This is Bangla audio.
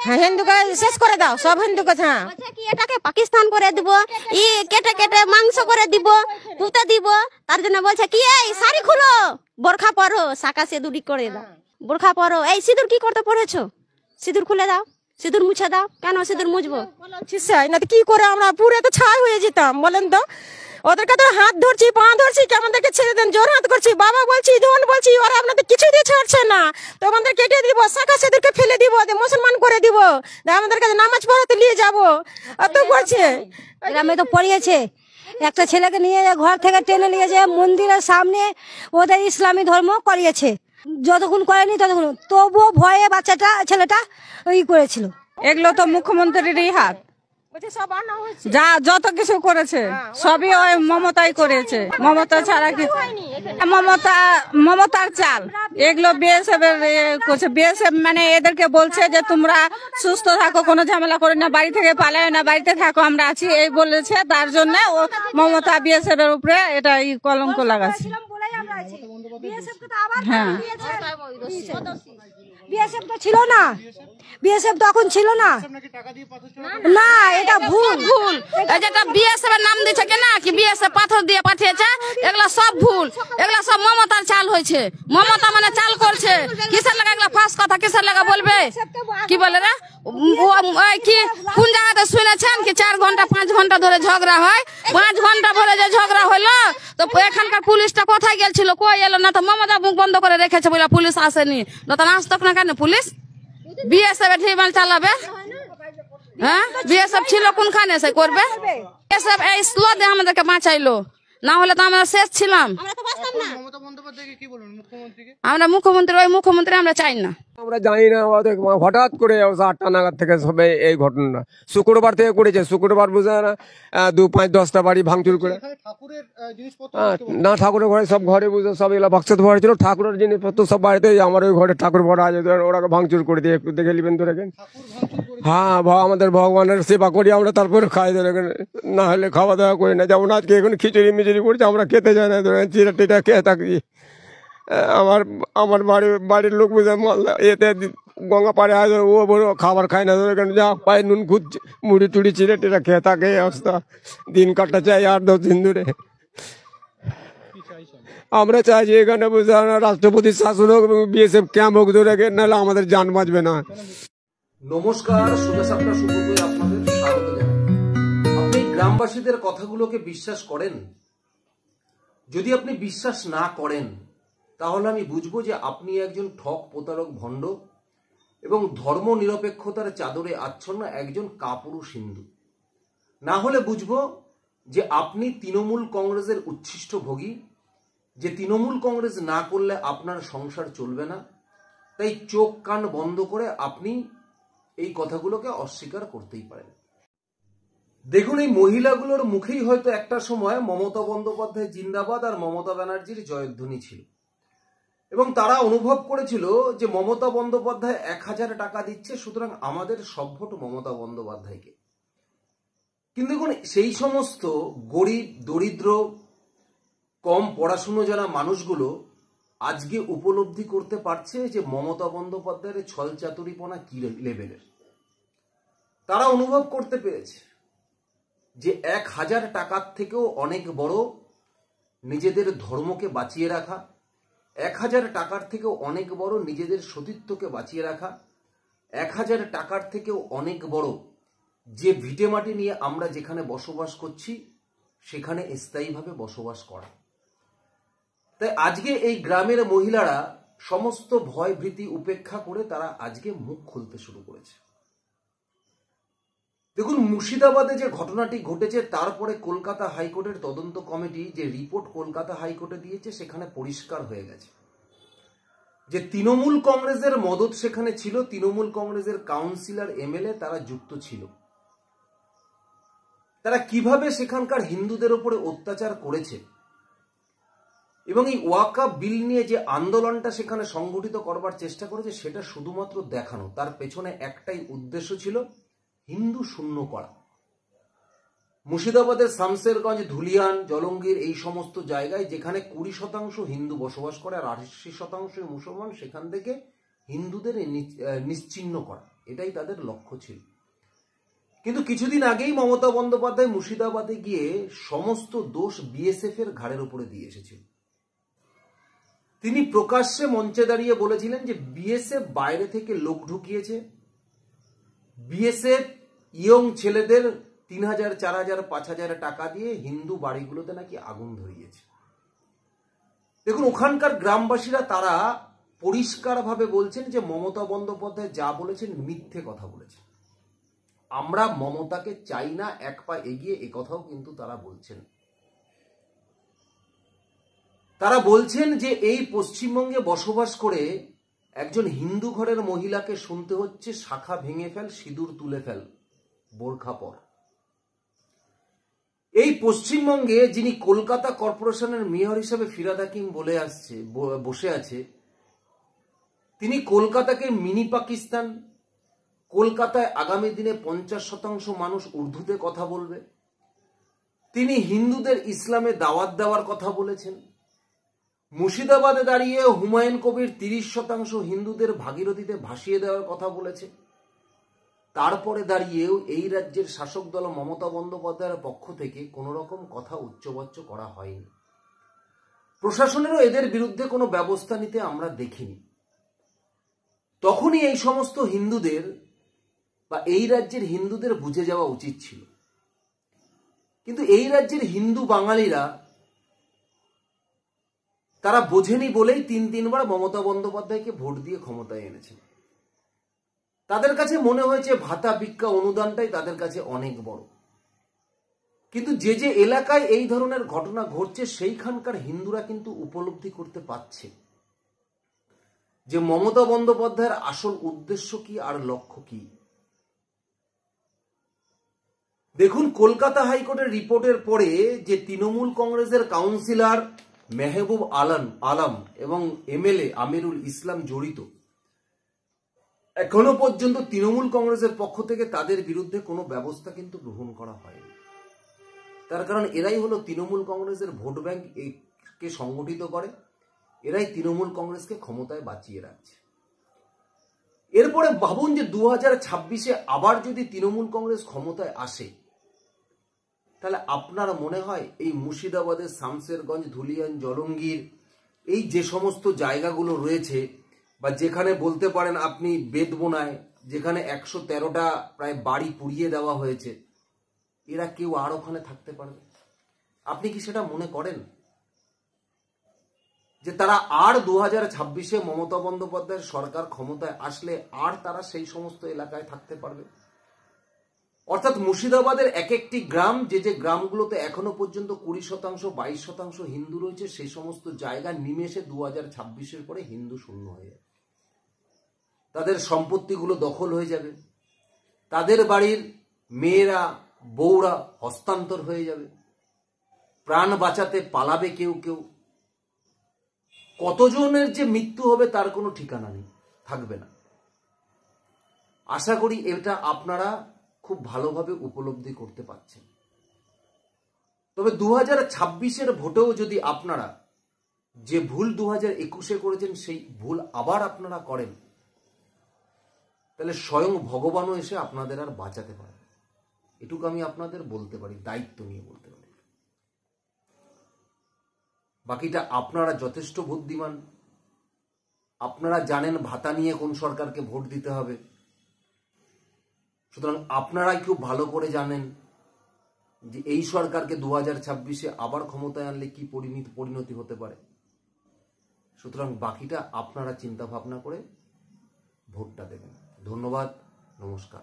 হ্যাঁ হিন্দুকে শেষ করে দাও, সব হিন্দুকে। হ্যাঁ কি এটাকে পাকিস্তান করে দিব, ই কেটে কেটে মাংস করে দিব, পুঁতে দিব। তার জন্য বলছে কি এই শাড়ি খুলো, বোরখা পরো, শাকা সিঁদুরি করে দাও, বোরখা পরো। এই সিঁদুর কি করতে পড়েছো? সিঁদুর খুলে দাও, সিঁদুর মুছে দাও। কেন সিঁদুর মুছবো? না তো কি করে আমরা পুরো তো ছাই হয়ে যেতাম বলেন তো। ওদেরকে তো হাত ধরছি, পা ধরছি, আমাদেরকে ছেড়ে দেন, জোর হাত করছি, বাবা বলছি, ধন বলছি, ওরা আপনাদের কিছু দিয়ে ছাড়ছে না। তো আমাদের কেটে দিব, শাখা সেদেরকে ফেলে দিব, মুসলমান করে দিব, আমাদের কাছে নামাজ পড়াতে নিয়ে যাবো, অত বলছে। গ্রামে তো পড়িয়েছে, একটা ছেলেকে নিয়ে ঘর থেকে টেনে নিয়ে যে মন্দিরের সামনে ওদের ইসলামী ধর্ম করিয়েছে। যতক্ষণ করেনি ততক্ষণ, তবুও ভয়ে বাচ্চাটা ছেলেটা ওই করেছিল। এগুলো তো মুখ্যমন্ত্রীরই হাত, যা যত কিছু করেছে সবই ওই মমতাই করেছে। মমতা ছাড়া কি? মমতার চাল এগুলো বিএসএফ এর করছে। বিএসএফ মানে এদেরকে বলছে যে তোমরা সুস্থ থাকো, কোনো ঝামেলা করে না, বাড়ি থেকে পালায় না, বাড়িতে থাকো, আমরা আছি, এই বলেছে। তার জন্য ও মমতা বিএসএফ এর উপরে এটা কলঙ্ক লাগাচ্ছে। হ্যাঁ বিএসএফ তো ছিল না, বিএসএফ তখন ছিল না। না এটা ভুল ভুল। এই যেটা বিএসএফ এর নাম দিয়েছে কেন কি বিএসএফ পাথর দিয়ে পাঠিয়েছে, এগুলা সব ভুল। এগুলা সব মমতার চাল হয়েছে। মমতা মানে চাল করছে। কিসের লাগা এগুলা ফাঁস কথা কিসের লাগা বলবে? কি বলে রে কি কোন জায়গাতে শুনেছেন কি 4 ঘন্টা 5 ঘন্টা ধরে ঝগড়া হয়? 5 ঘন্টা ধরে যে ঝগড়া হলো তো এখানকার পুলিশটা কোথায় গেছিল? কই এলো না? তো মমতা মুখ বন্ধ করে রেখেছে বলে পুলিশ আসেনি। না তো আসতো না কেন পুলিশ? বিএসএফ ঢিমাল চালাবে? হ্যাঁ বিএসএফ ছিল কোনখানে সে করবে? বিএসএফ এই স্লো দিয়ে আমাদেরকে বাঁচাইলো, না হলে তো আমরা শেষ ছিলাম। আমরা মুখ্যমন্ত্রী ওই মুখ্যমন্ত্রী আমরা চাই না। আমরা জানি না, হঠাৎ করে 8টা নাগাদ থেকে সবাই এই ঘটনা শুক্রবার থেকে করেছে। শুক্রবার বুঝে না 2, 5, 10টা বাড়ি ভাঙচুর করে। না ঠাকুরের ঘরে সব ঘরে বুঝে সব এগুলো বাক্সতে ভরা ছিল, ঠাকুরের জিনিসপত্র সব বাড়িতে। আমার ওই ঘরে ঠাকুর ভরা আছে, ওরা ভাঙচুর করে দিয়ে একটু দেখে নেবেন তো রেখেন। হ্যাঁ আমাদের ভগবানের সেবা করি আমরা, তারপরে খাই ধরেন, না হলে খাওয়া দাওয়া করি না। যেমন আজকে এখন খিচুড়ি মিচুড়ি করছে, আমরা খেতে যাই না, ধরেন চিরা টিটা খেয়ে থাকি। আমার বাড়ির লোক বুঝে এতে গঙ্গা পাড়ে আসে, ও বড় খাবার খায় না, ধরে যা পায়ে নুন খুঁজছে, মুড়ি টুড়ি চিড়ে টিরা খেয়ে থাকে। এই অবস্থা দিন কাটটা চাই 8-10 দিন ধরে। আমরা চাইছি এখানে বুঝে রাষ্ট্রপতির শাসন হোক, বিএসএফ ক্যাম্প হোক, ধরে নাহলে আমাদের জান বাঁচবে না। নমস্কার, শুভেচ্ছা শুভেচ্ছা আপনাদের স্বাগত জানাই। আপনি গ্রামবাসীদের কথাগুলোকে বিশ্বাস করেন? যদি আপনি বিশ্বাস না করেন তাহলে আমি বুঝবো যে আপনি একজন ঠক, প্রতারক, ভণ্ড এবং ধর্ম নিরপেক্ষতার চাদরে আচ্ছন্ন একজন কাপুরুষ হিন্দু। না হলে বুঝবো যে আপনি তৃণমূল কংগ্রেসের উচ্ছিষ্ট ভোগী, যে তৃণমূল কংগ্রেস না করলে আপনার সংসার চলবে না। তাই চোখ কান বন্ধ করে আপনি এই কথাগুলোকে অস্বীকার করতেই পারেন। দেখুন, এই মহিলাগুলোর মুখেই হয়তো একটা সময় মমতা বন্দ্যোপাধ্যায় জিন্দাবাদ আর মমতা ব্যানার্জির জয়ধ্বনি ছিল, এবং তারা অনুভব করেছিল যে মমতা বন্দ্যোপাধ্যায় 1000 টাকা দিচ্ছে, সুতরাং আমাদের সব ভোট মমতা বন্দ্যোপাধ্যায়কে। কিন্তু দেখুন, সেই সমস্ত গরিব, দরিদ্র, কম পড়াশুনো যারা মানুষগুলো আজকে উপলব্ধি করতে পারছে যে মমতা বন্দ্যোপাধ্যায়ের ছল চাতুরিপনা কি লেভেলের। তারা অনুভব করতে পেরেছে যে 1000 টাকার থেকেও অনেক বড় নিজেদের ধর্মকে বাঁচিয়ে রাখা, 1000 টাকার থেকেও অনেক বড় নিজেদের সতীত্বকে বাঁচিয়ে রাখা, 1000 টাকার থেকেও অনেক বড় যে ভিটেমাটি নিয়ে আমরা যেখানে বসবাস করছি সেখানে স্থায়ীভাবে বসবাস করা। তাই আজকে এই গ্রামের মহিলারা সমস্ত ভয় ভীতি উপেক্ষা করে তারা আজকে মুখ খুলতে শুরু করেছে। দেখুন, মুর্শিদাবাদে যে ঘটনাটি ঘটেছে তারপরে কলকাতা হাইকোর্টের তদন্ত কমিটি যে রিপোর্ট কলকাতা হাইকোর্টে দিয়েছে সেখানে পরিষ্কার হয়ে গেছে যে তৃণমূল কংগ্রেসের মদত সেখানে ছিল, তৃণমূল কংগ্রেসের কাউন্সিলর, এমএলএ তারা যুক্ত ছিল। তারা কিভাবে সেখানকার হিন্দুদের উপরে অত্যাচার করেছে এবং এই ওয়াকফ বিল নিয়ে যে আন্দোলনটা সেখানে সংগঠিত করবার চেষ্টা করেছে সেটা শুধুমাত্র দেখানো। তার পেছনে একটাই উদ্দেশ্য ছিল, হিন্দু শূন্য করা। মুর্শিদাবাদের শামসেরগঞ্জ, ধুলিয়ান, জলঙ্গির এই সমস্ত জায়গায় যেখানে 20% হিন্দু বসবাস করে আর 80% মুসলমান, সেখান থেকে হিন্দুদের নিশ্চিহ্ন করা। এটাই তাদের লক্ষ্য ছিল। কিন্তু কিছুদিন আগেই মমতা বন্দ্যোপাধ্যায় মুর্শিদাবাদে গিয়ে সমস্ত দোষ বিএসএফ এর ঘাড়ের উপরে দিয়ে এসেছিল। তিনি প্রকাশ্যে মঞ্চে দাঁড়িয়ে বলেছিলেন যে বিএসএফ বাইরে থেকে লোক ঢুকিয়েছে, বিএসএফ ইয়ং ছেলেদের 3,000, 4,000, 5,000 টাকা দিয়ে হিন্দু বাড়িগুলোতে নাকি আগুন ধরিয়েছে। দেখুন, ওখানকার গ্রামবাসীরা তারা পরিষ্কারভাবে বলছেন যে মমতা বন্দ্যোপাধ্যায় যা বলেছেন মিথ্যে কথা বলেছেন। আমরা মমতাকে চাই না, এক পা এগিয়ে, এ কথাও কিন্তু তারা বলছেন। তারা বলছেন যে এই পশ্চিমবঙ্গে বসবাস করে একজন হিন্দু ঘরের মহিলাকে শুনতে হচ্ছে শাখা ভেঙে ফেল, সিঁদুর তুলে ফেল, বোরখা পর। এই পশ্চিমবঙ্গে যিনি কলকাতা কর্পোরেশনের মেয়র হিসেবে ফিরহাদ হাকিম বসে আছে, তিনি কলকাতাকে মিনি পাকিস্তান, কলকাতায় আগামী দিনে 50% মানুষ উর্দুতে কথা বলবে, তিনি হিন্দুদের ইসলামে দাওয়াত দেওয়ার কথা বলেছেন। মুর্শিদাবাদে দাঁড়িয়ে হুমায়ুন কবির 30% হিন্দুদের ভাগীরথীতে ভাসিয়ে দেওয়ার কথা বলেছে। তারপরে দাঁড়িয়েও এই রাজ্যের শাসক দল মমতা বন্দ্যোপাধ্যায়ের পক্ষ থেকে কোনো রকম কথা উচ্চবাচ্য করা হয়নি। প্রশাসনেরও এদের বিরুদ্ধে কোনো ব্যবস্থা নিতে আমরা দেখিনি। তখনই এই সমস্ত হিন্দুদের বা এই রাজ্যের হিন্দুদের বুঝে যাওয়া উচিত ছিল। কিন্তু এই রাজ্যের হিন্দু বাঙালিরা তারা বোঝেনি বলেই 3-3বার মমতা বন্দ্যোপাধ্যায়কে ভোট দিয়ে ক্ষমতায় এনেছেন। তাদের কাছে মনে হয়েছে ভাতা, ভিক্ষা, অনুদানটাই তাদের কাছে অনেক বড়। কিন্তু যে যে এলাকায় এই ধরনের ঘটনা ঘটছে সেইখানকার হিন্দুরা কিন্তু উপলব্ধি করতে পারছে যে মমতা বন্দ্যোপাধ্যায়ের আসল উদ্দেশ্য কি আর লক্ষ্য কি। দেখুন, কলকাতা হাইকোর্টের রিপোর্টের পরে যে তৃণমূল কংগ্রেসের কাউন্সিলর মেহবুব আলম এবং এমএলএ আমিরুল ইসলাম জড়িত, এখনো পর্যন্ত তৃণমূল কংগ্রেসের পক্ষ থেকে তাদের বিরুদ্ধে কোনো ব্যবস্থা কিন্তু গ্রহণ করা হয়নি। তার কারণ এরাই হলো তৃণমূল কংগ্রেসের ভোট ব্যাংক কে সংগঠিত করে, এরাই তৃণমূল কংগ্রেসকে ক্ষমতায় বাঁচিয়ে রাখছে। এরপরে ভাবুন যে 2026-এ আবার যদি তৃণমূল কংগ্রেস ক্ষমতায় আসে, তাহলে আপনার মনে হয় এই মুর্শিদাবাদের শামসেরগঞ্জ, ধুলিয়ান, জলঙ্গির এই যে সমস্ত জায়গাগুলো রয়েছে, বা যেখানে বলতে পারেন আপনি বেদবোনায়, যেখানে 113টা প্রায় বাড়ি পুড়িয়ে দেওয়া হয়েছে, এরা কেউ আর ওখানে থাকতে পারবে? আপনি কি সেটা মনে করেন যে তারা আর 2026-এ মমতা বন্দ্যোপাধ্যায়ের সরকার ক্ষমতায় আসলে আর তারা সেই সমস্ত এলাকায় থাকতে পারবে? অর্থাৎ মুর্শিদাবাদের এক একটি গ্রাম, যে যে গ্রামগুলোতে এখনো পর্যন্ত 20%, 22% হিন্দু রয়েছে, সেই সমস্ত জায়গা নিমেষে 2026-এর পরে হিন্দু শূন্য হয়ে যাবে। তাদের সম্পত্তিগুলো দখল হয়ে যাবে, তাদের বাড়ির মেয়েরা, বউরা হস্তান্তর হয়ে যাবে, প্রাণ বাঁচাতে পালাবে কেউ কেউ। কতজনের যে মৃত্যু হবে তার কোনো ঠিকানা নেই, থাকবে না। আশা করি এটা আপনারা খুব ভালোভাবে উপলব্ধি করতে পারছেন। তবে 2026-এর ভোটেও যদি আপনারা যে ভুল 2021-এ করেছেন সেই ভুল আবার আপনারা করেন, তাহলে স্বয়ং ভগবানও এসে আপনাদের আর বাঁচাতে পারে। এটুকু আমি আপনাদের বলতে পারি, দায়িত্ব নিয়ে বলতে পারি। বাকিটা আপনারা যথেষ্ট বুদ্ধিমান, আপনারা জানেন ভাতা নিয়ে কোন সরকারকে ভোট দিতে হবে। সুতরাং আপনারাই খুব ভালো করে জানেন যে এই সরকারকে 2026-এ আবার ক্ষমতায় আনলে কি পরিণতি হতে পারে। সুতরাং বাকিটা আপনারা চিন্তা ভাবনা করে ভোটটা দেবেন। ধন্যবাদ, নমস্কার।